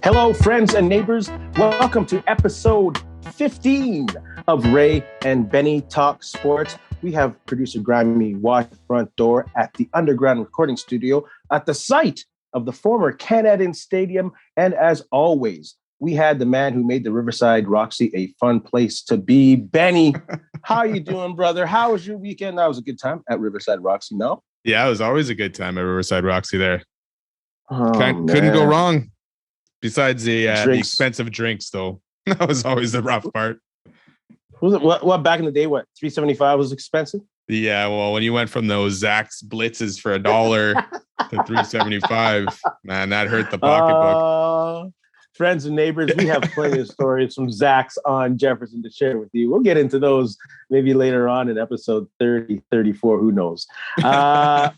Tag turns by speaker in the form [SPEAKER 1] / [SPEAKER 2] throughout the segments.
[SPEAKER 1] Hello, friends and neighbors. Welcome to episode 15 of Ray and Benny Talk Sports. We have producer Grammy watch the front door at the underground recording studio at the site of the former Canadian Stadium. And as always, we had the man who made the Riverside Roxy a fun place to be. Benny, how you doing, brother? How was your weekend? That was a good time at Riverside Roxy, no?
[SPEAKER 2] Yeah, it was always a good time at Riverside Roxy there.
[SPEAKER 1] Couldn't
[SPEAKER 2] go wrong. Besides the expensive drinks, though. That was always the rough part.
[SPEAKER 1] Was it what back in the day? What, $3.75 was expensive?
[SPEAKER 2] Yeah, well, when you went from those Zach's Blitzes for $1 to $3.75, man, that hurt the pocketbook.
[SPEAKER 1] Friends and neighbors, we have plenty of stories from Zach's on Jefferson to share with you. We'll get into those maybe later on in episode 30, 34, who knows. But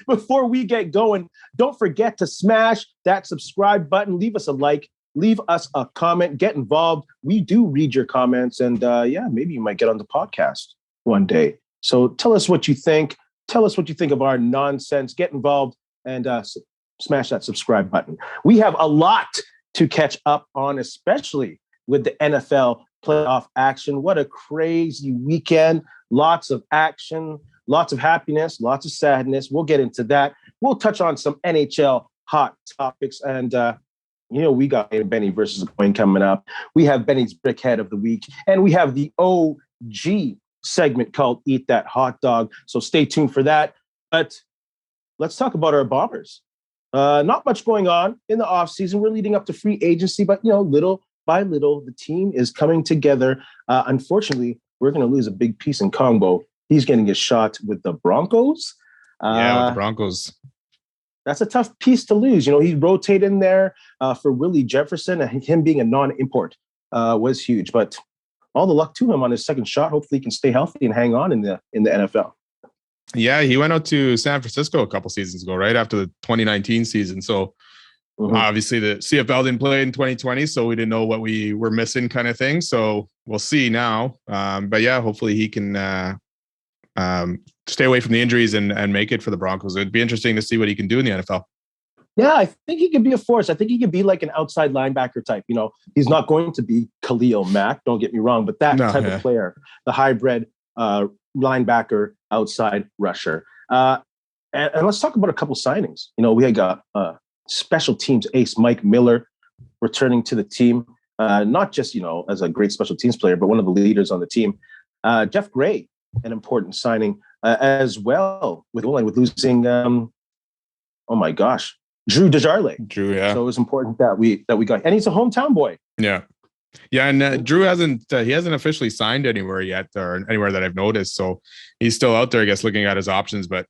[SPEAKER 1] before we get going, don't forget to smash that subscribe button. Leave us a like. Leave us a comment. Get involved. We do read your comments. And maybe you might get on the podcast one day. So tell us what you think. Tell us what you think of our nonsense. Get involved and smash that subscribe button. We have a lot to catch up on, especially with the NFL playoff action. What a crazy weekend. Lots of action. Lots of happiness, lots of sadness. We'll get into that. We'll touch on some NHL hot topics. And, we got Benny versus Coin coming up. We have Benny's Brickhead of the Week. And we have the OG segment called Eat That Hot Dog. So stay tuned for that. But let's talk about our Bombers. Not much going on in the offseason. We're leading up to free agency. But, little by little, the team is coming together. Unfortunately, we're going to lose a big piece in Congo. He's getting a shot with the Broncos.
[SPEAKER 2] With the Broncos.
[SPEAKER 1] That's a tough piece to lose. He rotated in there for Willie Jefferson, and him being a non-import was huge. But all the luck to him on his second shot. Hopefully he can stay healthy and hang on in the NFL.
[SPEAKER 2] Yeah, he went out to San Francisco a couple seasons ago, right after the 2019 season. So obviously the CFL didn't play in 2020, so we didn't know what we were missing kind of thing. So we'll see now. But yeah, hopefully he can stay away from the injuries and make it for the Broncos. It'd be interesting to see what he can do in the NFL.
[SPEAKER 1] Yeah, I think he could be a force. I think he could be like an outside linebacker type. He's not going to be Khalil Mack, don't get me wrong, but that type of player, the hybrid linebacker, outside rusher. And let's talk about a couple signings. We had got special teams ace Mike Miller returning to the team, not just, as a great special teams player, but one of the leaders on the team. Jeff Gray, an important signing as well with losing, Drew Desjardins.
[SPEAKER 2] Drew, yeah.
[SPEAKER 1] So it was important that we got, and he's a hometown boy.
[SPEAKER 2] Yeah. Yeah, and Drew hasn't officially signed anywhere yet, or anywhere that I've noticed. So he's still out there, I guess, looking at his options. But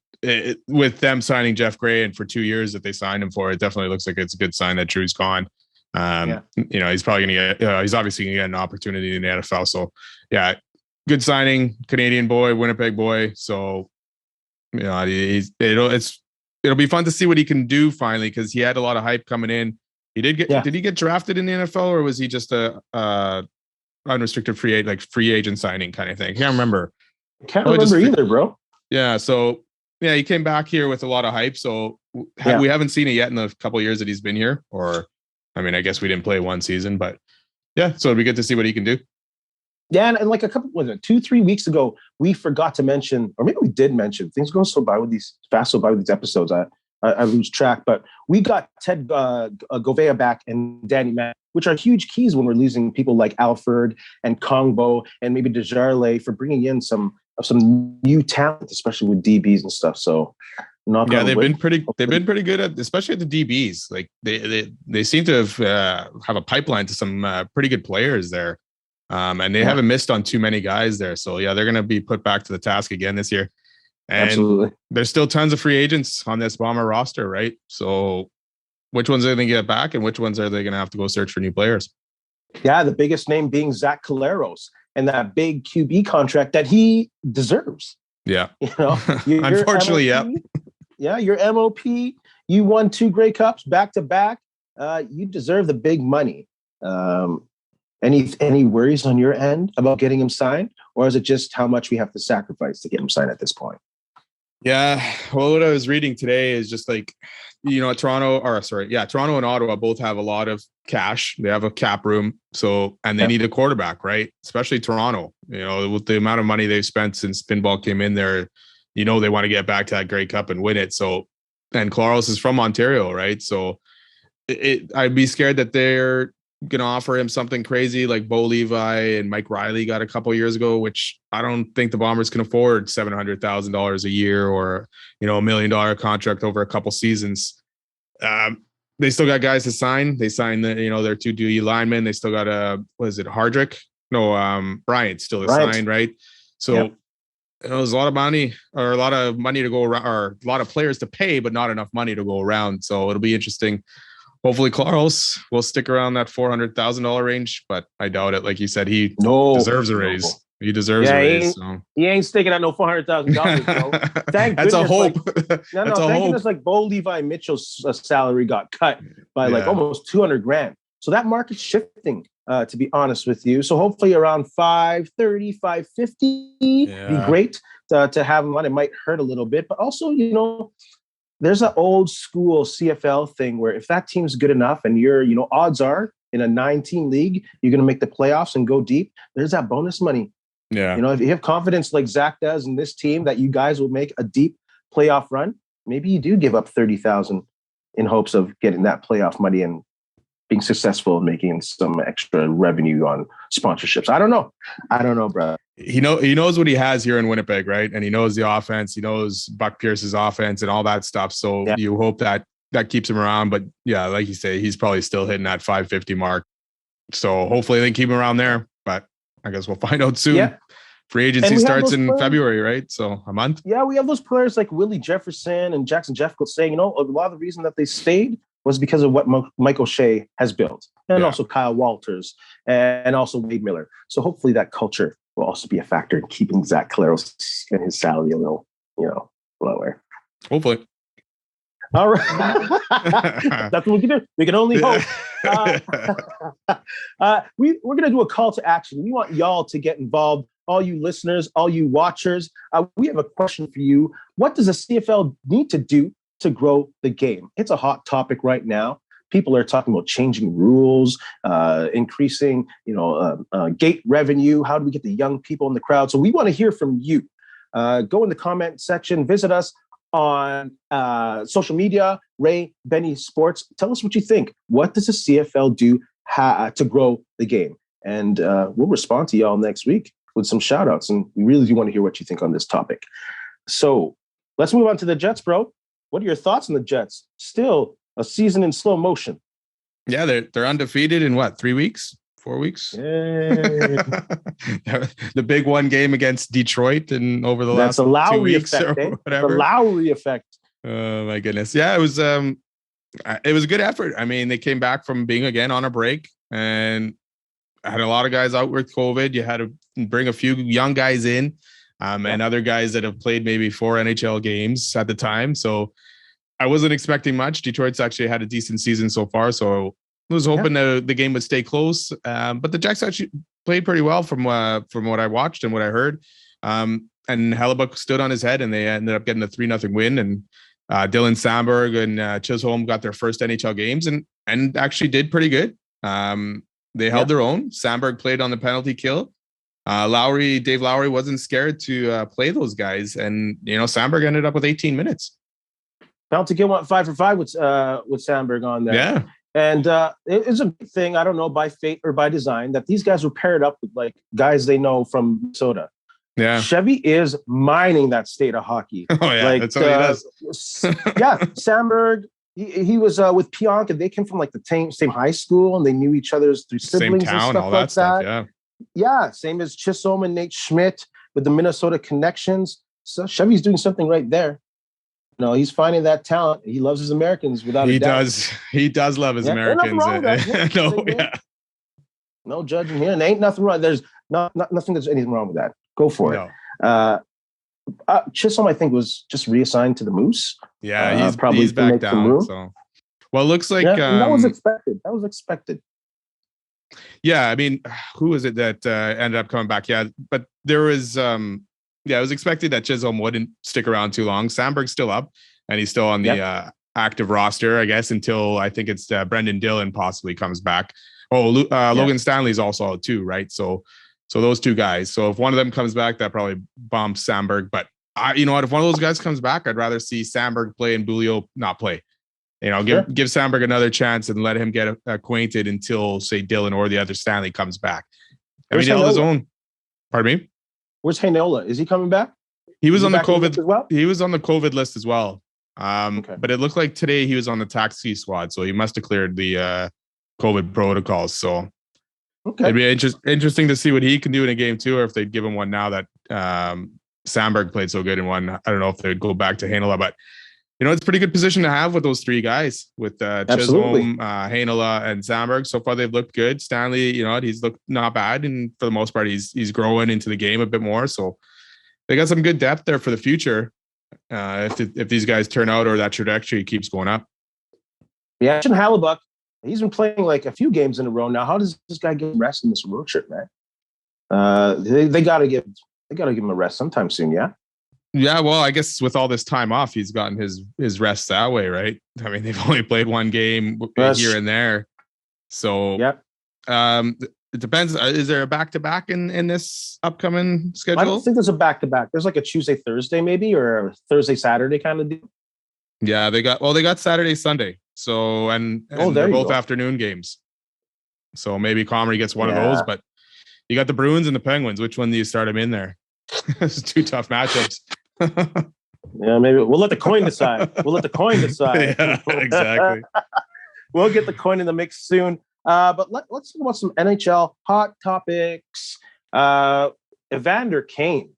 [SPEAKER 2] with them signing Jeff Gray and for 2 years that they signed him for, it definitely looks like it's a good sign that Drew's gone. He's probably going to get, he's obviously going to get an opportunity in the NFL. So yeah, good signing, Canadian boy, Winnipeg boy. So, it'll be fun to see what he can do finally, because he had a lot of hype coming in. Did he get drafted in the NFL, or was he just a unrestricted free agent signing kind of thing? Can't remember.
[SPEAKER 1] Can't remember either, bro.
[SPEAKER 2] Yeah. So yeah, he came back here with a lot of hype. So we haven't seen it yet in the couple of years that he's been here. I guess we didn't play one season, but yeah. So it'd be good to see what he can do.
[SPEAKER 1] Yeah, and like 2-3 weeks ago, we forgot to mention, or maybe we did mention, things go so by with these episodes. I lose track, but we got Ted Govea back and Danny Mack, which are huge keys when we're losing people like Alford and Kongbo and maybe Desjardins for bringing in some new talent, especially with DBs and stuff. So
[SPEAKER 2] they've been pretty good at, especially at the DBs. Like they seem to have a pipeline to some pretty good players there. And they haven't missed on too many guys there. So yeah, they're going to be put back to the task again this year. And absolutely, there's still tons of free agents on this Bomber roster, right? So which ones are they going to get back, and which ones are they going to have to go search for new players?
[SPEAKER 1] Yeah, the biggest name being Zach Collaros and that big QB contract that he deserves.
[SPEAKER 2] Yeah.
[SPEAKER 1] Unfortunately,
[SPEAKER 2] MOP,
[SPEAKER 1] yeah, your MOP, you won 2 Grey Cups back to back. You deserve the big money. Any worries on your end about getting him signed, or is it just how much we have to sacrifice to get him signed at this point?
[SPEAKER 2] Yeah. Well, what I was reading today is just like, Toronto and Ottawa both have a lot of cash. They have a cap room. So, and they need a quarterback, right? Especially Toronto, with the amount of money they've spent since pinball came in there, they want to get back to that Grey Cup and win it. So, and Claros is from Ontario, right? So I'd be scared that they're going to offer him something crazy like Bo Levi and Mike Riley got a couple years ago, which I don't think the Bombers can afford $700,000 a year or, $1 million contract over a couple seasons. They still got guys to sign. They signed their 2 DE linemen. They still got Hardrick? No, Bryant's still to sign, right? So there's a lot of money to go around, or a lot of players to pay, but not enough money to go around. So it'll be interesting. Hopefully Claros will stick around that $400,000 range, but I doubt it. Like you said, he deserves a raise. No. He deserves a raise.
[SPEAKER 1] He ain't sticking at no $400,000, bro. Thank
[SPEAKER 2] That's
[SPEAKER 1] goodness,
[SPEAKER 2] a hope.
[SPEAKER 1] Thank goodness, like Bo Levi Mitchell's salary got cut by almost $200,000. So that market's shifting, to be honest with you. So hopefully around $530,000, $550,000 be great to have him on. It might hurt a little bit, but also, there's an old school CFL thing where if that team's good enough and you're, odds are in a 9-team league, you're going to make the playoffs and go deep. There's that bonus money.
[SPEAKER 2] Yeah.
[SPEAKER 1] If you have confidence like Zach does in this team that you guys will make a deep playoff run, maybe you do give up $30,000 in hopes of getting that playoff money and being successful in making some extra revenue on sponsorships. I don't know, bro.
[SPEAKER 2] He knows what he has here in Winnipeg, right? And he knows the offense. He knows Buck Pierce's offense and all that stuff. So you hope that keeps him around. But yeah, like you say, he's probably still hitting that 550 mark. So hopefully they keep him around there. But I guess we'll find out soon. Yeah. Free agency starts in February, right? So a month.
[SPEAKER 1] Yeah, we have those players like Willie Jefferson and Jackson Jeffcoat saying, a lot of the reason that they stayed was because of what Mike O'Shea has built, and also Kyle Walters and also Wade Miller. So hopefully that culture will also be a factor in keeping Zach Claros and his salary a little, lower.
[SPEAKER 2] Hopefully.
[SPEAKER 1] All right. That's what we can do. We can only hope. We're going to do a call to action. We want y'all to get involved. All you listeners, all you watchers, we have a question for you. What does the CFL need to do to grow the game? It's a hot topic right now. People are talking about changing rules, increasing, gate revenue. How do we get the young people in the crowd? So we want to hear from you. Go in the comment section. Visit us on social media, Ray Benny Sports. Tell us what you think. What does the CFL do to grow the game? And we'll respond to y'all next week with some shout outs. And we really do want to hear what you think on this topic. So let's move on to the Jets, bro. What are your thoughts on the Jets? Still a season in slow motion.
[SPEAKER 2] Yeah, they're undefeated in 3 weeks? 4 weeks? The big one game against Detroit and over the last 2 weeks effect, or whatever.
[SPEAKER 1] The Lowry effect.
[SPEAKER 2] Oh my goodness. Yeah, it was a good effort. I mean, they came back from being again on a break and had a lot of guys out with COVID. You had to bring a few young guys in. And other guys that have played maybe 4 NHL games at the time. So I wasn't expecting much. Detroit's actually had a decent season so far. So I was hoping the game would stay close. But the Jacks actually played pretty well from what I watched and what I heard. And Hellebuck stood on his head and they ended up getting a 3-0 win. And Dylan Samberg and Chisholm got their first NHL games and actually did pretty good. They held their own. Samberg played on the penalty kill. Dave Lowry wasn't scared to play those guys. And, Samberg ended up with 18 minutes.
[SPEAKER 1] Penalty kill went 5 for 5 with Samberg on there.
[SPEAKER 2] Yeah.
[SPEAKER 1] And it's a good thing, I don't know, by fate or by design, that these guys were paired up with like guys they know from Minnesota.
[SPEAKER 2] Yeah.
[SPEAKER 1] Chevy is mining that state of hockey.
[SPEAKER 2] Oh, yeah. That's what he does.
[SPEAKER 1] Samberg, he was with Pionk, and they came from like the same high school, and they knew each other's through siblings
[SPEAKER 2] same town,
[SPEAKER 1] and stuff
[SPEAKER 2] all
[SPEAKER 1] like
[SPEAKER 2] that stuff.
[SPEAKER 1] that. Yeah, same as Chisholm and Nate Schmidt with the Minnesota connections. So Chevy's doing something right there. He's finding that talent. He loves his Americans without a doubt.
[SPEAKER 2] He does love his Americans.
[SPEAKER 1] No judging here. And there ain't nothing wrong. There's nothing that's anything wrong with that. Go for it. Chisholm, I think, was just reassigned to the Moose.
[SPEAKER 2] Yeah,
[SPEAKER 1] probably
[SPEAKER 2] he's back down. So, well, it looks like
[SPEAKER 1] that was expected.
[SPEAKER 2] Yeah, I mean, who was it that ended up coming back? Yeah, but there was, it was expected that Chisholm wouldn't stick around too long. Samberg's still up, and he's still on the active roster, I guess, until I think it's Brendan Dillon possibly comes back. Logan Stanley's also out too, right? So those two guys. So if one of them comes back, that probably bumps Samberg. But you know what? If one of those guys comes back, I'd rather see Samberg play and Bulio not play. You know, give Samberg another chance and let him get acquainted until, say, Dillon or the other Stanley comes back. I mean, he held his own. Pardon me?
[SPEAKER 1] Where's Heinola? Is he coming back?
[SPEAKER 2] He was on the COVID as well. He was on the COVID list as well.
[SPEAKER 1] Okay.
[SPEAKER 2] But it looked like today he was on the taxi squad, so he must have cleared the COVID protocols. So it'd be interesting to see what he can do in a game too, or if they'd give him one now that Samberg played so good in one. I don't know if they'd go back to Heinola, but you know, it's a pretty good position to have with those three guys, with Chisholm, Heinola, and Samberg. So far, they've looked good. Stanley, you know, he's looked not bad, and for the most part, he's growing into the game a bit more. So they got some good depth there for the future if these guys turn out or that trajectory keeps going up.
[SPEAKER 1] Yeah, and Hellebuyck, he's been playing like a few games in a row now. How does this guy get rest in this road trip, man? They got to give him a rest sometime soon. Yeah.
[SPEAKER 2] Yeah, well, I guess with all this time off, he's gotten his rest that way, right? I mean, they've only played one game here and there. So, it depends. Is there a back-to-back in this upcoming schedule?
[SPEAKER 1] I don't think there's a back-to-back. There's like a Tuesday-Thursday maybe, or a Thursday-Saturday kind of deal.
[SPEAKER 2] Yeah, they got Saturday-Sunday. So, and they're both afternoon games. So maybe Comrie gets one of those, but you got the Bruins and the Penguins. Which one do you start him in there? It's two tough matchups.
[SPEAKER 1] Yeah, maybe we'll let the coin decide.
[SPEAKER 2] Yeah, exactly.
[SPEAKER 1] We'll get the coin in the mix soon. But let's talk about some NHL hot topics. Evander Kane,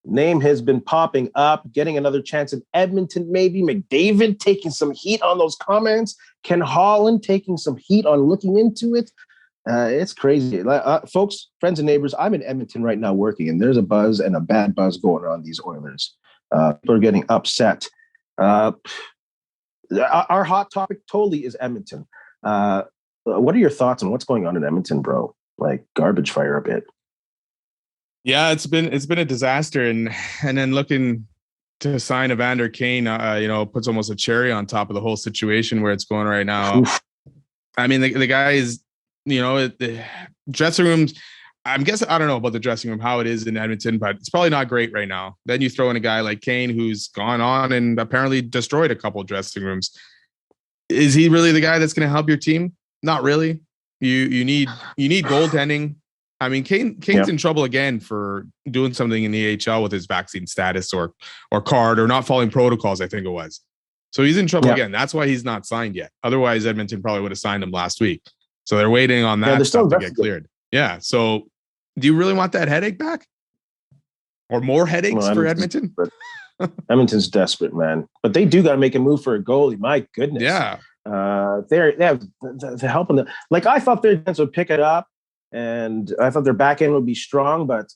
[SPEAKER 1] name has been popping up, getting another chance in Edmonton, maybe. McDavid taking some heat on those comments. Ken Holland taking some heat on looking into it. It's crazy. Folks, friends and neighbors, I'm in Edmonton right now working, and there's a buzz and a bad buzz going on these Oilers. People are getting upset. Our hot topic totally is Edmonton. What are your thoughts on what's going on in Edmonton, bro? Like garbage fire a bit.
[SPEAKER 2] Yeah, it's been a disaster, and then looking to sign Evander Kane, puts almost a cherry on top of the whole situation where it's going right now. Oof. I mean, the guy is, the dressing rooms. I don't know about the dressing room, how it is in Edmonton, but it's probably not great right now. Then you throw in a guy like Kane, who's gone on and apparently destroyed a couple of dressing rooms. Is he really the guy that's going to help your team? Not really. You need goaltending. I mean, Kane's in trouble again for doing something in the AHL with his vaccine status or card or not following protocols, I think it was. So he's in trouble again. That's why he's not signed yet. Otherwise, Edmonton probably would have signed him last week. So they're waiting on that stuff to get cleared. Yeah. So do you really want that headache back? Or more headaches for Edmonton?
[SPEAKER 1] Edmonton's desperate, man. But they do got to make a move for a goalie. My goodness.
[SPEAKER 2] Yeah.
[SPEAKER 1] They're helping them. Like, I thought their defense would pick it up, and I thought their back end would be strong, but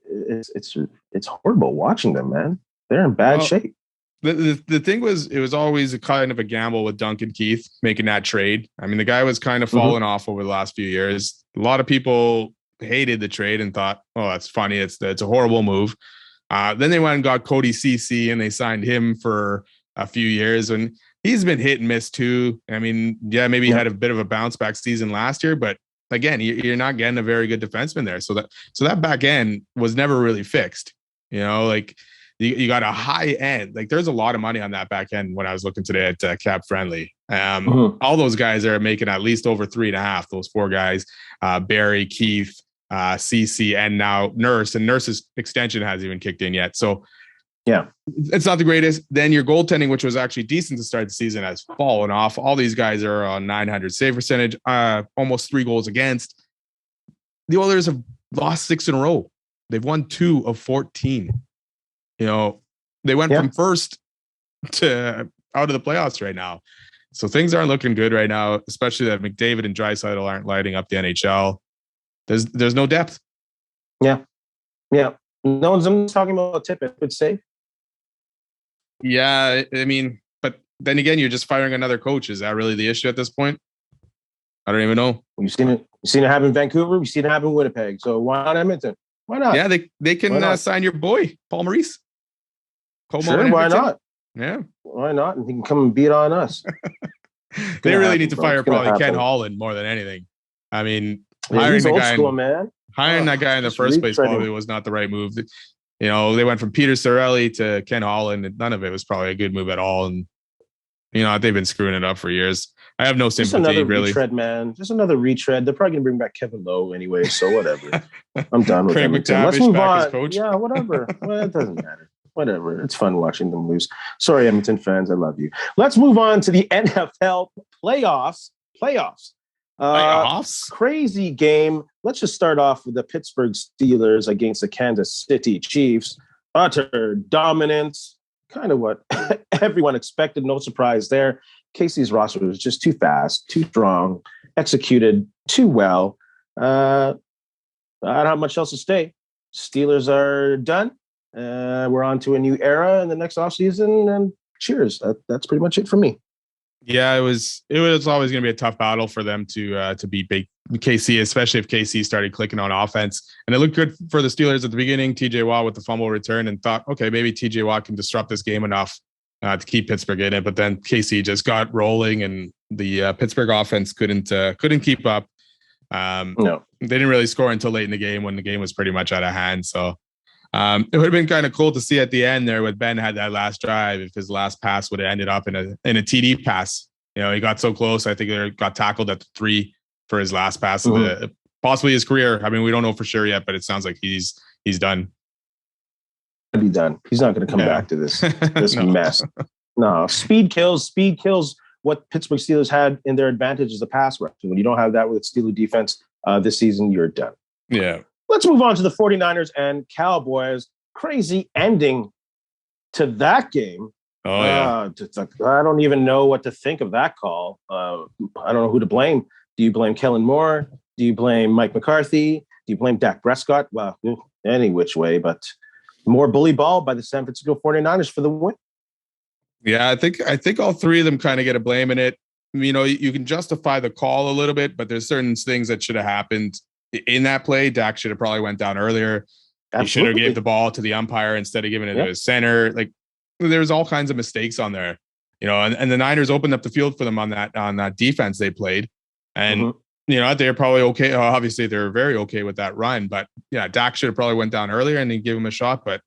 [SPEAKER 1] it's horrible watching them, man. They're in bad shape.
[SPEAKER 2] The thing was, it was always a kind of a gamble with Duncan Keith making that trade. I mean, the guy was kind of falling off over the last few years. A lot of people hated the trade and thought, oh, that's funny. It's a horrible move. Then they went and got Cody Ceci, and they signed him for a few years, and he's been hit and miss too. I mean, maybe he had a bit of a bounce back season last year, but again, you're not getting a very good defenseman there. So that back end was never really fixed. Like you got a high end. Like there's a lot of money on that back end when I was looking today at Cap Friendly. All those guys are making at least over 3.5. Those four guys, Barry, Keith, CC, and now Nurse. And Nurse's extension hasn't even kicked in yet. So yeah, it's not the greatest. Then your goaltending, which was actually decent to start the season, has fallen off. All these guys are on 900 save percentage, almost 3 goals against. The Oilers have lost 6 in a row. They've won 2 of 14. They went from first to out of the playoffs right now. So things aren't looking good right now, especially that McDavid and Draisaitl aren't lighting up the NHL. There's no depth.
[SPEAKER 1] Yeah. No one's talking about Tippett, but safe.
[SPEAKER 2] Yeah, I mean, but then again, you're just firing another coach. Is that really the issue at this point? I don't even know.
[SPEAKER 1] You've seen it happen in Vancouver. You've seen it happen in Winnipeg. So why not Edmonton? Why not?
[SPEAKER 2] Yeah, they can sign your boy, Paul Maurice.
[SPEAKER 1] Sure, why not?
[SPEAKER 2] Yeah.
[SPEAKER 1] Why not? And he can come and beat on us.
[SPEAKER 2] They really need to fire probably Ken Holland more than anything. I mean,
[SPEAKER 1] hiring the guy man.
[SPEAKER 2] Hiring that guy in the first place probably was not the right move. You know, they went from Peter Cirelli to Ken Holland, and none of it was probably a good move at all. And you know, they've been screwing it up for years. I have no sympathy,
[SPEAKER 1] just another
[SPEAKER 2] really.
[SPEAKER 1] Retread, man. Just another retread. They're probably gonna bring back Kevin Lowe anyway, so whatever. I'm done with them. Let's move on. Coach. Yeah, whatever. Well, it doesn't matter. Whatever. It's fun watching them lose. Sorry, Edmonton fans. I love you. Let's move on to the NFL playoffs. Playoffs. Crazy game. Let's just start off with the Pittsburgh Steelers against the Kansas City Chiefs. Utter dominance. Kind of what everyone expected. No surprise there. Casey's roster was just too fast, too strong, executed too well. I don't have much else to say. Steelers are done. We're on to a new era in the next offseason, and cheers. That's pretty much it for me.
[SPEAKER 2] Yeah, it was always going to be a tough battle for them to beat big KC, especially if KC started clicking on offense. And it looked good for the Steelers at the beginning. TJ Watt with the fumble return, and thought, okay, maybe TJ Watt can disrupt this game enough to keep Pittsburgh in it. But then KC just got rolling, and the Pittsburgh offense couldn't keep up. No, they didn't really score until late in the game when the game was pretty much out of hand. So it would have been kind of cool to see at the end there with Ben had that last drive if his last pass would have ended up in a TD pass. You know, he got so close. I think he got tackled at the 3 for his last pass of possibly his career. I mean, we don't know for sure yet, but it sounds like he's done.
[SPEAKER 1] He'll be done. He's not going to come back to this mess. No, speed kills. What Pittsburgh Steelers had in their advantage is the pass rush. When you don't have that with Steelers defense this season, you're done.
[SPEAKER 2] Yeah.
[SPEAKER 1] Let's move on to the 49ers and Cowboys. Crazy ending to that game.
[SPEAKER 2] Oh, yeah.
[SPEAKER 1] I don't even know what to think of that call. I don't know who to blame. Do you blame Kellen Moore? Do you blame Mike McCarthy? Do you blame Dak Prescott? Well, any which way, but more bully ball by the San Francisco 49ers for the win.
[SPEAKER 2] Yeah, I think all three of them kind of get a blame in it. You know, you can justify the call a little bit, but there's certain things that should have happened in that play. Dak should have probably went down earlier. Absolutely. He should have gave the ball to the umpire instead of giving it to his center. Like, there's all kinds of mistakes on there, you know, and the Niners opened up the field for them on that defense they played. And, you know, they're probably okay. Obviously they're very okay with that run, but yeah, Dak should have probably went down earlier and then give him a shot. But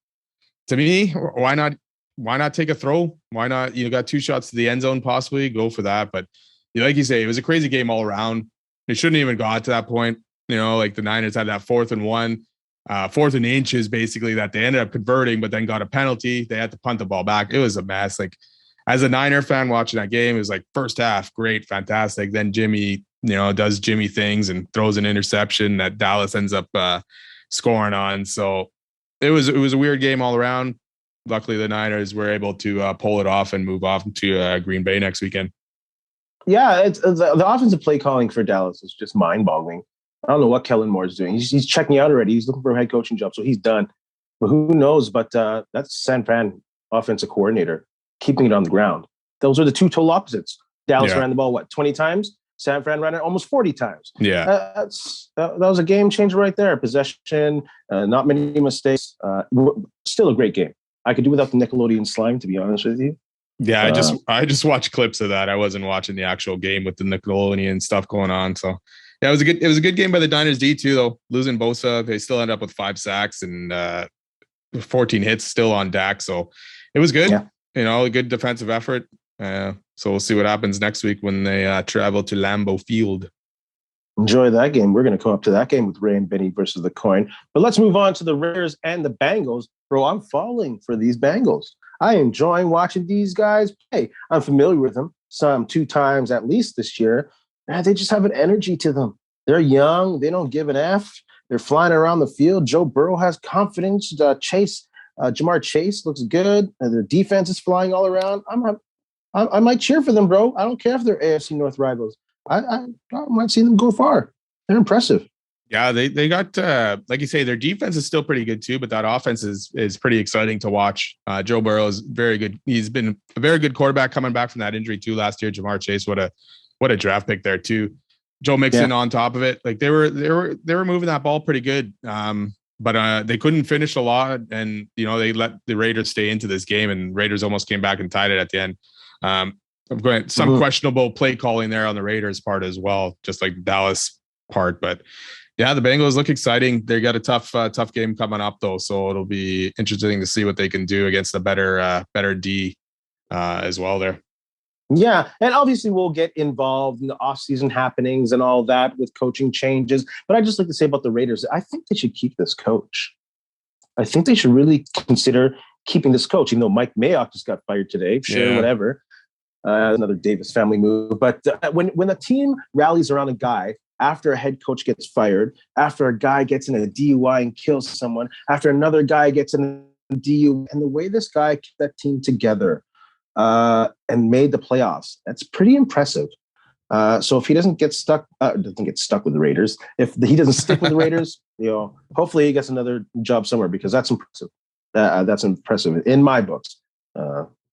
[SPEAKER 2] to me, why not take a throw? Why not? You got 2 shots to the end zone, possibly go for that. But like you say, it was a crazy game all around. They shouldn't even got to that point. You know, like the Niners had that 4th and 1, 4th and inches, basically, that they ended up converting, but then got a penalty. They had to punt the ball back. It was a mess. Like, as a Niner fan watching that game, it was like first half, great, fantastic. Then Jimmy, you know, does Jimmy things and throws an interception that Dallas ends up scoring on. So it was a weird game all around. Luckily, the Niners were able to pull it off and move off to Green Bay next weekend.
[SPEAKER 1] Yeah, it's the offensive play calling for Dallas is just mind-boggling. I don't know what Kellen Moore is doing. He's checking out already. He's looking for a head coaching job, so he's done. But who knows? But that's San Fran offensive coordinator keeping it on the ground. Those are the two total opposites. Dallas ran the ball, 20 times? San Fran ran it almost 40 times.
[SPEAKER 2] Yeah.
[SPEAKER 1] That was a game changer right there. Possession, not many mistakes. Still a great game. I could do without the Nickelodeon slime, to be honest with you.
[SPEAKER 2] Yeah, I just watched clips of that. I wasn't watching the actual game with the Nickelodeon stuff going on. So yeah, it was a good game by the Niners D too, though. Losing Bosa, they still end up with 5 sacks and 14 hits still on Dak. So it was good. Yeah. You know, a good defensive effort. So we'll see what happens next week when they travel to Lambeau Field.
[SPEAKER 1] Enjoy that game. We're going to come up to that game with Ray and Benny versus the Coin. But let's move on to the Raiders and the Bengals. Bro, I'm falling for these Bengals. I enjoy watching these guys play. I'm familiar with them some 2 times at least this year. And they just have an energy to them. They're young. They don't give an F. They're flying around the field. Joe Burrow has confidence. Jamar Chase looks good. Their defense is flying all around. I might cheer for them, bro. I don't care if they're AFC North rivals. I might see them go far. They're impressive.
[SPEAKER 2] Yeah, they got like you say, their defense is still pretty good too, but that offense is pretty exciting to watch. Joe Burrow is very good. He's been a very good quarterback coming back from that injury too last year. Jamar Chase, what a draft pick there too. Joe Mixon on top of it. Like they were moving that ball pretty good. but they couldn't finish a lot, and they let the Raiders stay into this game, and Raiders almost came back and tied it at the end. I'm going some questionable play calling there on the Raiders' part as well, just like the Dallas part. But yeah, the Bengals look exciting. They got a tough game coming up though, so it'll be interesting to see what they can do against the better D as well there.
[SPEAKER 1] Yeah, and obviously we'll get involved in the off-season happenings and all that with coaching changes. But I just like to say about the Raiders, I think they should keep this coach. I think they should really consider keeping this coach, even though Mike Mayock just got fired today. Sure, whatever. Another Davis family move. But when a team rallies around a guy after a head coach gets fired, after a guy gets in a DUI and kills someone, after another guy gets in a DUI, and the way this guy kept that team together and made the playoffs, that's pretty impressive. So if he doesn't get stuck with the Raiders, if he doesn't stick with the Raiders, hopefully he gets another job somewhere, because that's impressive. That's impressive in my books.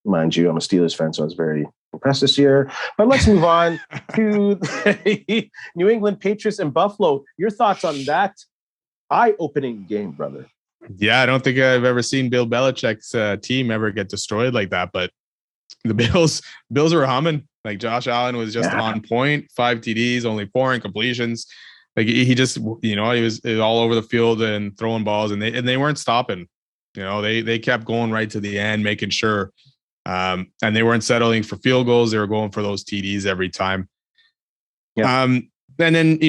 [SPEAKER 1] Mind you, I'm a Steelers fan, so I was very impressed this year. But let's move on to the New England Patriots and Buffalo. Your thoughts on that eye-opening game, brother?
[SPEAKER 2] Yeah, I don't think I've ever seen Bill Belichick's team ever get destroyed like that. But the Bills were humming. Like Josh Allen was just on point, 5 TDs, only 4 incompletions. Like he just, he was all over the field and throwing balls, and they weren't stopping. They kept going right to the end, making sure. And they weren't settling for field goals. They were going for those TDs every time. Yeah. And then,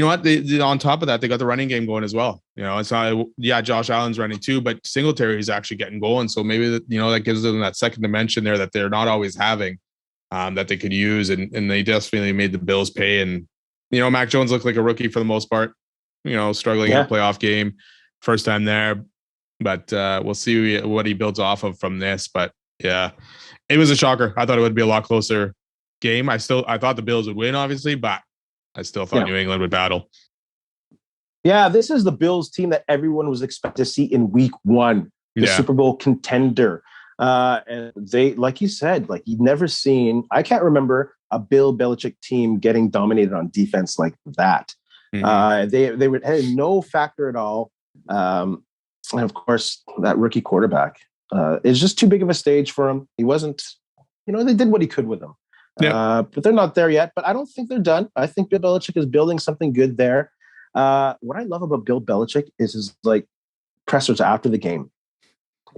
[SPEAKER 2] on top of that, they got the running game going as well. It's not, Josh Allen's running too, but Singletary is actually getting going. So maybe that gives them that second dimension there that they're not always having, that they could use. And they definitely made the Bills pay. And, Mac Jones looked like a rookie for the most part, struggling in a playoff game, first time there. But we'll see what he builds off of from this. But yeah, it was a shocker. I thought it would be a lot closer game. I thought the Bills would win, obviously, but I still thought New England would battle.
[SPEAKER 1] Yeah, this is the Bills team that everyone was expected to see in week 1, the Super Bowl contender. And they, like you said, you've never seen, I can't remember a Bill Belichick team getting dominated on defense like that. They had no factor at all. And of course, that rookie quarterback is just too big of a stage for him. He wasn't, they did what he could with him. But they're not there yet. But I don't think they're done. I think Bill Belichick is building something good there. What I love about Bill Belichick is his pressers after the game.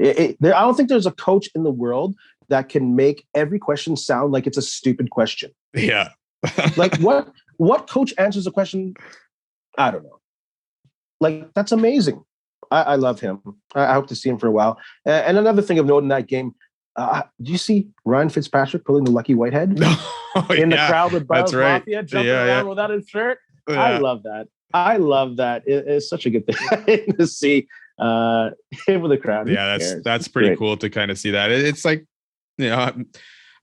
[SPEAKER 1] I don't think there's a coach in the world that can make every question sound like it's a stupid question.
[SPEAKER 2] Yeah.
[SPEAKER 1] What coach answers a question? I don't know. That's amazing. I love him. I hope to see him for a while. And another thing of note in that game, do you see Ryan Fitzpatrick pulling the Lucky Whitehead in the crowd with Buzz Mafia jumping around without his shirt? Yeah. I love that. It's such a good thing to see him with the crowd.
[SPEAKER 2] Yeah, that's pretty cool to kind of see that. It's like, I don't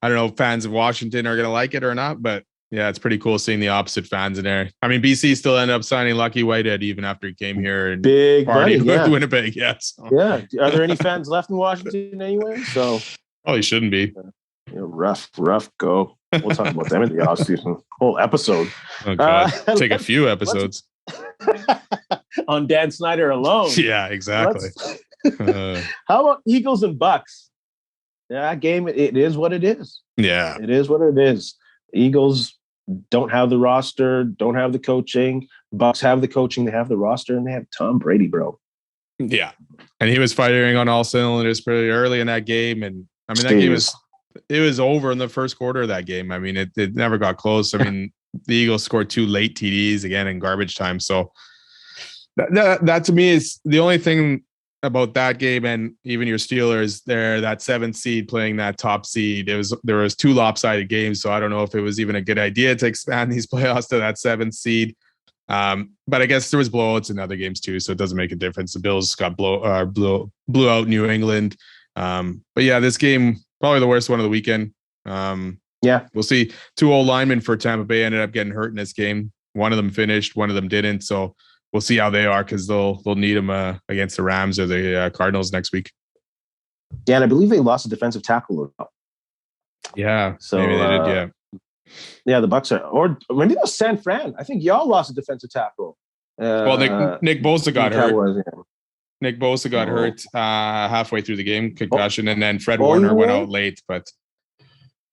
[SPEAKER 2] know if fans of Washington are going to like it or not, but yeah, it's pretty cool seeing the opposite fans in there. I mean, BC still ended up signing Lucky Whitehead even after he came here and
[SPEAKER 1] big
[SPEAKER 2] partied with Winnipeg. Yes.
[SPEAKER 1] Yeah. Are there any fans left in Washington anyway? So
[SPEAKER 2] probably shouldn't be.
[SPEAKER 1] Rough go. We'll talk about them in the offseason. Whole episode.
[SPEAKER 2] Oh God. Take a few episodes
[SPEAKER 1] on Dan Snyder alone.
[SPEAKER 2] Yeah, exactly.
[SPEAKER 1] How about Eagles and Bucks? That game, it is what it is.
[SPEAKER 2] Yeah,
[SPEAKER 1] it is what it is. Eagles don't have the roster, don't have the coaching. Bucks have the coaching, they have the roster, and they have Tom Brady, bro.
[SPEAKER 2] Yeah, and he was firing on all cylinders pretty early in that game, and I mean that game was over in the first quarter of that game. I mean it never got close. I mean the Eagles scored 2 late TDs again in garbage time. So that to me is the only thing about that game, and even your Steelers there, that 7th seed playing that top seed. There was 2 lopsided games, so I don't know if it was even a good idea to expand these playoffs to that 7th seed. But I guess there was blowouts in other games too, so it doesn't make a difference. The Bills got blew out New England. But yeah, this game probably the worst one of the weekend.
[SPEAKER 1] Yeah,
[SPEAKER 2] we'll see. 2 old linemen for Tampa Bay ended up getting hurt in this game. One of them finished, one of them didn't. So we'll see how they are, because they'll need them against the Rams or the Cardinals next week.
[SPEAKER 1] Yeah, and I believe they lost a defensive tackle as well.
[SPEAKER 2] Yeah, so maybe they did. Yeah,
[SPEAKER 1] yeah, the Bucks are, or maybe it was San Fran. I think y'all lost a defensive tackle.
[SPEAKER 2] Well, Nick Bosa got hurt. Nick Bosa got hurt halfway through the game, concussion, and then Fred Warner went out late. But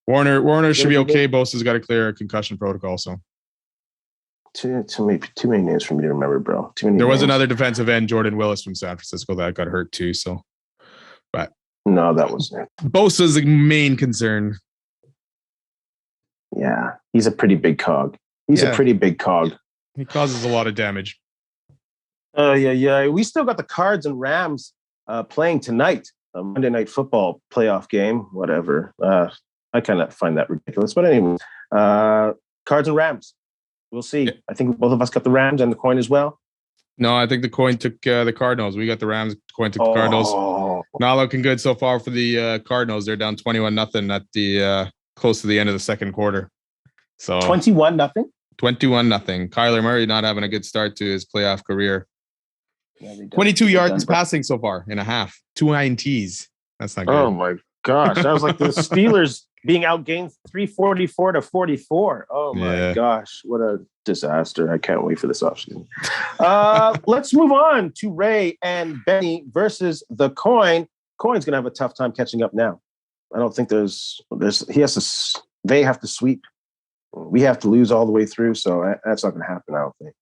[SPEAKER 2] Warner should be okay. Bosa's got to clear a concussion protocol. So
[SPEAKER 1] too many names for me to remember, bro. Too many.
[SPEAKER 2] There was another defensive end, Jordan Willis from San Francisco, that got hurt too. So, but
[SPEAKER 1] no, that wasn't it.
[SPEAKER 2] Bosa's the main concern.
[SPEAKER 1] Yeah, he's a pretty big cog. He's a pretty big cog.
[SPEAKER 2] He causes a lot of damage.
[SPEAKER 1] Yeah. We still got the Cards and Rams playing tonight, a Monday Night Football playoff game, whatever. I kind of find that ridiculous. But anyway, Cards and Rams. We'll see. Yeah. I think both of us got the Rams and the coin as well.
[SPEAKER 2] No, I think the coin took the Cardinals. We got the Rams. Coin took the Cardinals. Not looking good so far for the Cardinals. They're down 21-0 at the close to the end of the second quarter. So
[SPEAKER 1] 21-0?
[SPEAKER 2] 21-0. Kyler Murray not having a good start to his playoff career. Yeah, 22 yards passing so far in a half. 2 INTs. That's not good.
[SPEAKER 1] Oh my gosh. That was like the Steelers being outgained 344-44. Oh my gosh. What a disaster. I can't wait for this offseason. Let's move on to Ray and Benny versus the coin. Coin's going to have a tough time catching up now. I don't think they have to sweep. We have to lose all the way through. So that's not going to happen, I don't think.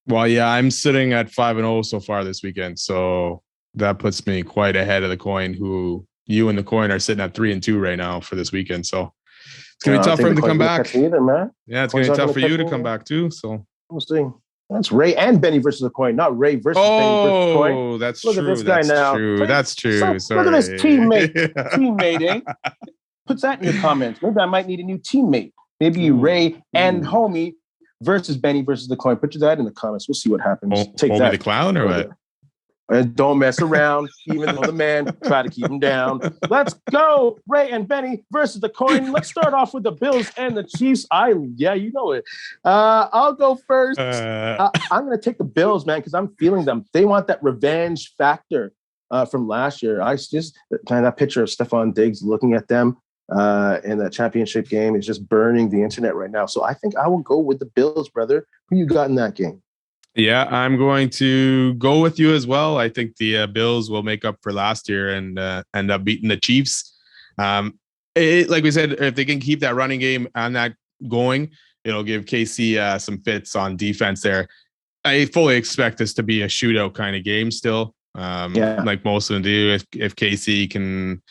[SPEAKER 2] Well, yeah, I'm sitting at 5-0 so far this weekend. So that puts me quite ahead of the coin, who you and the coin are sitting at 3-2 right now for this weekend. So it's going to be tough for him to come back.
[SPEAKER 1] Either, man.
[SPEAKER 2] Yeah, it's going to be tough for you to come back too. So
[SPEAKER 1] we'll see. That's Ray and Benny versus the coin, not Ray versus Benny versus the coin.
[SPEAKER 2] Oh, that's
[SPEAKER 1] true.
[SPEAKER 2] Look
[SPEAKER 1] at this guy now.
[SPEAKER 2] That's true.
[SPEAKER 1] Look at this teammating. Put that in your comments. Maybe I might need a new teammate. Maybe Ray and homie versus Benny versus the coin. Put that in the comments. We'll see what happens.
[SPEAKER 2] Take that. The clown or what?
[SPEAKER 1] And don't mess around, even though the man try to keep him down. Let's go, Ray and Benny versus the coin. Let's start off with the Bills and the Chiefs. You know it. I'll go first. I'm going to take the Bills, man, because I'm feeling them. They want that revenge factor from last year. That picture of Stephon Diggs looking at them in that championship game is just burning the internet right now. So I think I will go with the Bills, brother. Who you got in that game?
[SPEAKER 2] Yeah, I'm going to go with you as well. I think the Bills will make up for last year and end up beating the Chiefs. Like we said, if they can keep that running game and that going, it'll give KC some fits on defense there. I fully expect this to be a shootout kind of game still, like most of them do. If KC can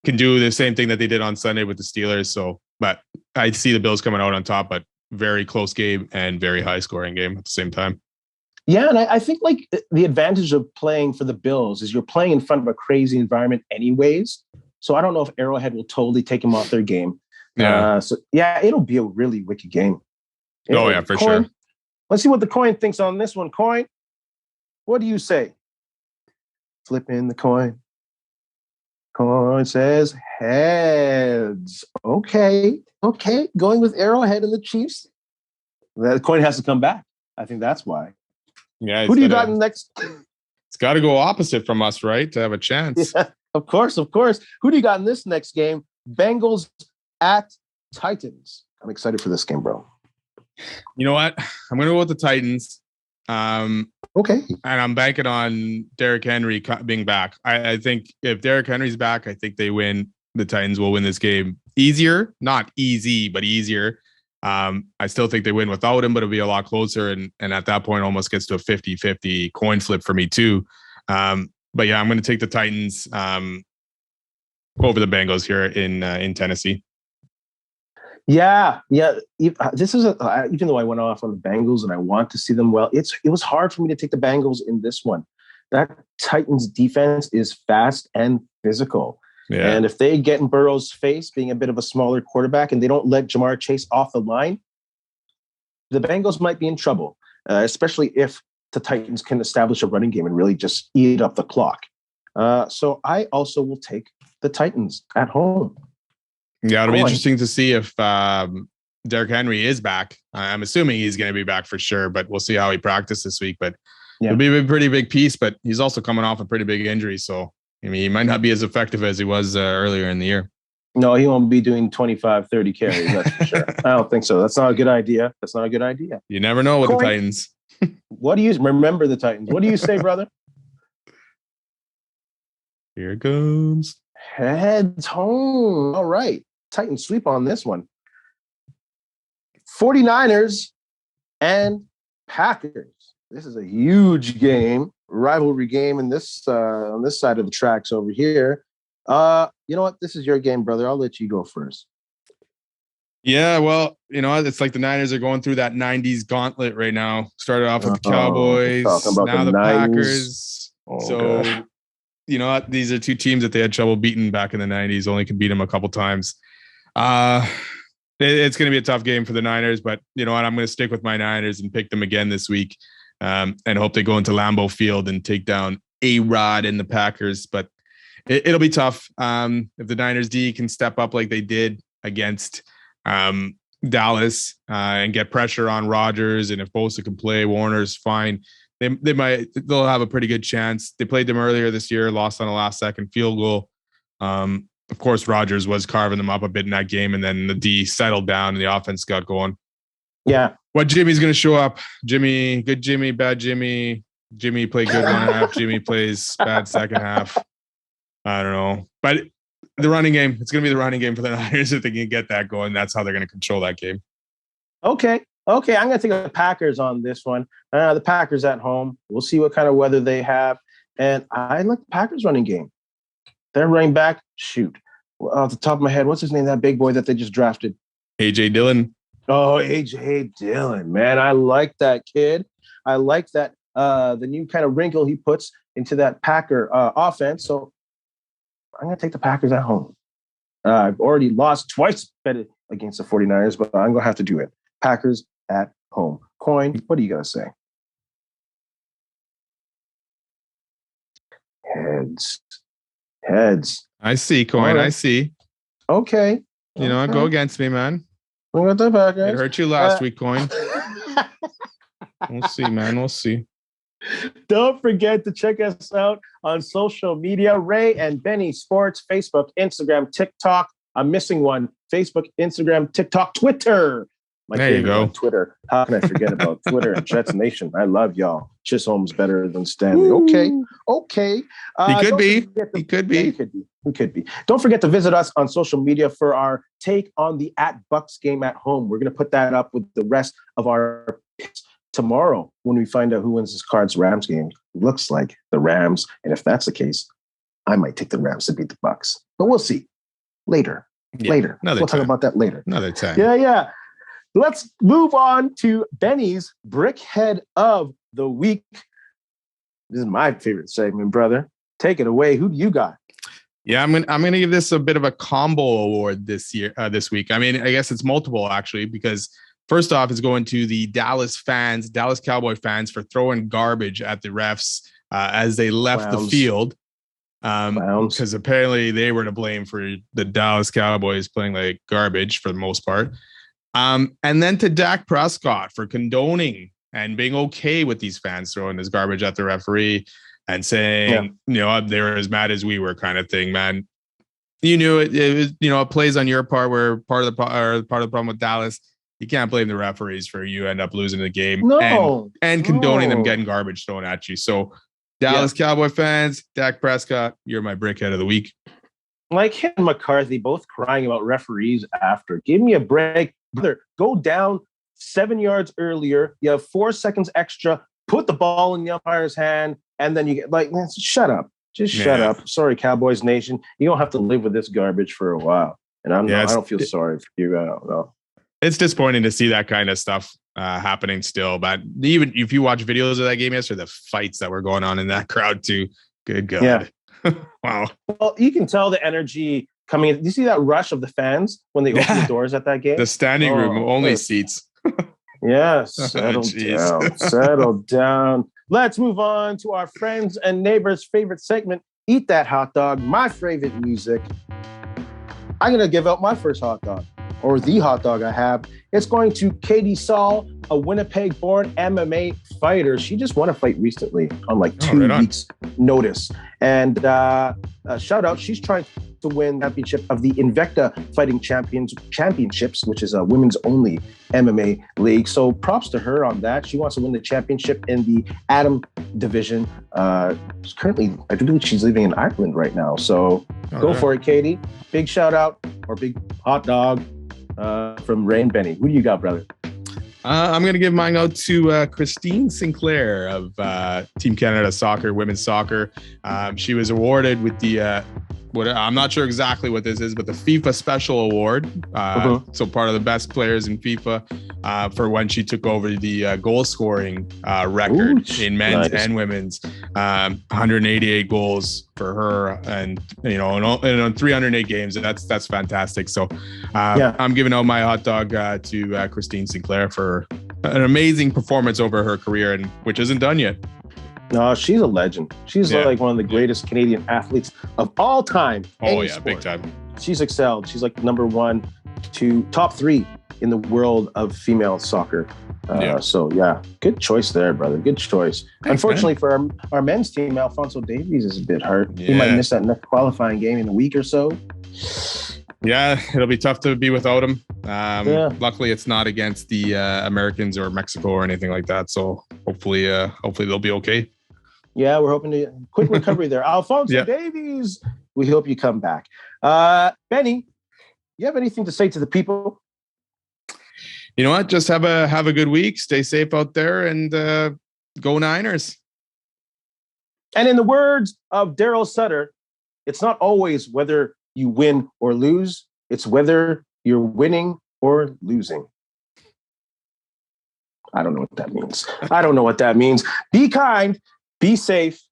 [SPEAKER 2] do the same thing that they did on Sunday with the Steelers. So, but I see the Bills coming out on top, but very close game and very high scoring game at the same time.
[SPEAKER 1] Yeah, and I think like the advantage of playing for the Bills is you're playing in front of a crazy environment anyways. So I don't know if Arrowhead will totally take them off their game. Yeah. It'll be a really wicked game.
[SPEAKER 2] For sure.
[SPEAKER 1] Let's see what the coin thinks on this one. Coin, what do you say? Flipping the coin. Coin says heads. Okay. Going with Arrowhead and the Chiefs. The coin has to come back. I think that's why.
[SPEAKER 2] Yeah.
[SPEAKER 1] Who do you got next?
[SPEAKER 2] It's got to go opposite from us, right? To have a chance.
[SPEAKER 1] Yeah, of course. Who do you got in this next game? Bengals at Titans. I'm excited for this game, bro.
[SPEAKER 2] You know what? I'm going to go with the Titans.
[SPEAKER 1] Okay.
[SPEAKER 2] And I'm banking on Derrick Henry being back. I think if Derrick Henry's back, I think they win. The Titans will win this game. Easier, not easy, but easier. I still think they win without him, but it'll be a lot closer. And at that point, almost gets to a 50-50 coin flip for me too. But yeah, I'm going to take the Titans over the Bengals here in Tennessee.
[SPEAKER 1] Yeah. This is even though I went off on the Bengals and I want to see them well, it was hard for me to take the Bengals in this one. That Titans defense is fast and physical. Yeah. And if they get in Burrow's face, being a bit of a smaller quarterback, and they don't let Jamar Chase off the line, the Bengals might be in trouble, especially if the Titans can establish a running game and really just eat up the clock. So I also will take the Titans at home.
[SPEAKER 2] Yeah, it'll be interesting to see if Derrick Henry is back. I'm assuming he's going to be back for sure, but we'll see how he practiced this week. But it'll be a pretty big piece, but he's also coming off a pretty big injury. So, I mean, he might not be as effective as he was earlier in the year.
[SPEAKER 1] No, he won't be doing 25, 30 carries, that's for sure. I don't think so. That's not a good idea.
[SPEAKER 2] You never know with the Titans.
[SPEAKER 1] What do you remember the Titans? What do you say, brother?
[SPEAKER 2] Here it comes.
[SPEAKER 1] Heads home. All right. Titan sweep on this one. 49ers and Packers. This is a huge game, rivalry game in this on this side of the tracks over here. You know what? This is your game, brother. I'll let you go first.
[SPEAKER 2] Yeah, well, it's like the Niners are going through that 90s gauntlet right now. Started off with the Cowboys, now the Packers. So, God. You know what? These are two teams that they had trouble beating back in the 90s, only could beat them a couple times. It's going to be a tough game for the Niners, but you know what? I'm going to stick with my Niners and pick them again this week and hope they go into Lambeau Field and take down A-Rod and the Packers. But it'll be tough. If the Niners D can step up like they did against Dallas and get pressure on Rodgers, and if Bosa can play, Warner's fine. They'll have a pretty good chance. They played them earlier this year, lost on a last second field goal. Of course, Rodgers was carving them up a bit in that game, and then the D settled down and the offense got going.
[SPEAKER 1] Yeah.
[SPEAKER 2] What Jimmy's going to show up? Jimmy, good Jimmy, bad Jimmy. Jimmy played good 1.5. Jimmy plays bad second half. I don't know. But the running game, it's going to be the running game for the Niners. If they can get that going, that's how they're going to control that game.
[SPEAKER 1] Okay. I'm going to take the Packers on this one. The Packers at home. We'll see what kind of weather they have. And I like the Packers running game. They're running back. Shoot. Off the top of my head, what's his name? That big boy that they just drafted.
[SPEAKER 2] A.J. Dillon.
[SPEAKER 1] Oh, A.J. Dillon. Man, I like that kid. I like that the new kind of wrinkle he puts into that Packer offense. So I'm going to take the Packers at home. I've already lost twice bet against the 49ers, but I'm going to have to do it. Packers at home. Coin, what do you got to say? Heads.
[SPEAKER 2] I see, Coin. Right. I see.
[SPEAKER 1] Okay.
[SPEAKER 2] Go against me, man.
[SPEAKER 1] We got the Packers.
[SPEAKER 2] It hurt you last week, Coin. We'll see, man. We'll see.
[SPEAKER 1] Don't forget to check us out on social media. Ray and Benny Sports, Facebook, Instagram, TikTok. I'm missing one. Facebook, Instagram, TikTok, Twitter.
[SPEAKER 2] There you go.
[SPEAKER 1] Twitter. How can I forget about Twitter and Jets Nation? I love y'all. Chisholm's better than Stanley.
[SPEAKER 2] Ooh.
[SPEAKER 1] Okay.
[SPEAKER 2] He could be. He could be.
[SPEAKER 1] Don't forget to visit us on social media for our take on the @Bucks game at home. We're going to put that up with the rest of our picks tomorrow when we find out who wins this Cards-Rams game. Looks like the Rams. And if that's the case, I might take the Rams to beat the Bucks. But we'll see. Later. We'll talk about that later.
[SPEAKER 2] Another time.
[SPEAKER 1] Yeah. Let's move on to Benny's Brickhead of the Week. This is my favorite segment, brother. Take it away. Who do you got?
[SPEAKER 2] Yeah, I'm gonna give this a bit of a combo award this week. I mean, I guess it's multiple actually, because first off, it's going to the Dallas Cowboy fans for throwing garbage at the refs as they left the field. Because apparently they were to blame for the Dallas Cowboys playing like garbage for the most part. And then to Dak Prescott for condoning and being okay with these fans throwing this garbage at the referee and saying, they were as mad as we were kind of thing, man. You knew it was, it plays on your part where part of the problem with Dallas, you can't blame the referees for you end up losing the game and condoning them getting garbage thrown at you. So Dallas Cowboy fans, Dak Prescott, you're my brickhead of the week.
[SPEAKER 1] Like him and McCarthy both crying about referees after. Give me a break. Brother, go down 7 yards earlier. You have 4 seconds extra. Put the ball in the umpire's hand, and then you get man, shut up. Just shut up. Sorry, Cowboys Nation. You don't have to live with this garbage for a while. And I don't feel sorry for you. I don't know.
[SPEAKER 2] It's disappointing to see that kind of stuff happening still. But even if you watch videos of that game yesterday, the fights that were going on in that crowd too. Good God.
[SPEAKER 1] Yeah.
[SPEAKER 2] Wow.
[SPEAKER 1] Well, you can tell the energy coming in. Do you see that rush of the fans when they open the doors at that game?
[SPEAKER 2] The standing room only seats.
[SPEAKER 1] Yeah, settle down. Let's move on to our friends and neighbors' favorite segment, Eat That Hot Dog, my favorite music. I'm going to give out my first hot dog, or the hot dog I have. It's going to Katie Saul, a Winnipeg-born MMA fighter. She just won a fight recently on 2 weeks' notice. And shout out, she's trying to win the championship of the Invicta Fighting Championships, which is a women's only MMA league. So props to her on that. She wants to win the championship in the Atom division. Currently, I believe she's living in Ireland right now. So go for it, Katie. Big shout out or big hot dog from Ray and Benny. Who do you got, brother?
[SPEAKER 2] I'm going to give mine out to Christine Sinclair of Team Canada Soccer, women's soccer. She was awarded with the, I'm not sure exactly what this is, but the FIFA Special Award. So part of the best players in FIFA for when she took over the goal scoring record in men's and women's. 188 goals for her, and on 308 games. That's fantastic. So I'm giving out my hot dog to Christine Sinclair for an amazing performance over her career, and which isn't done yet. No,
[SPEAKER 1] she's a legend. She's like one of the greatest Canadian athletes of all time.
[SPEAKER 2] Oh yeah, sport. Big time.
[SPEAKER 1] She's excelled. She's like number 1 to top 3 in the world of female soccer. So yeah, good choice there, brother. Good choice. Thanks, unfortunately, man. For our men's team, Alphonso Davies is a bit hurt. He might miss that next qualifying game in a week or so.
[SPEAKER 2] Yeah, it'll be tough to be without him. Luckily, it's not against the Americans or Mexico or anything like that. So hopefully they'll be okay.
[SPEAKER 1] Yeah, we're hoping to quick recovery there. Alphonso Davies, we hope you come back. Benny, you have anything to say to the people?
[SPEAKER 2] You know what? Just have a good week. Stay safe out there, and go Niners.
[SPEAKER 1] And in the words of Daryl Sutter, it's not always whether you win or lose. It's whether you're winning or losing. I don't know what that means. Be kind, be safe,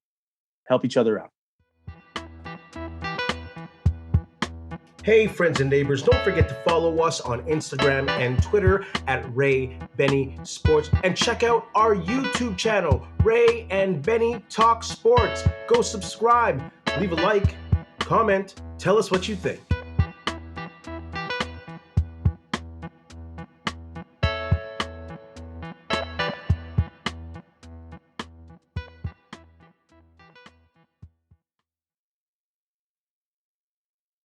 [SPEAKER 1] help each other out. Hey, friends and neighbors, don't forget to follow us on Instagram and Twitter at Ray Benny Sports, and check out our YouTube channel, Ray and Benny Talk Sports. Go subscribe, leave a like, comment, tell us what you think.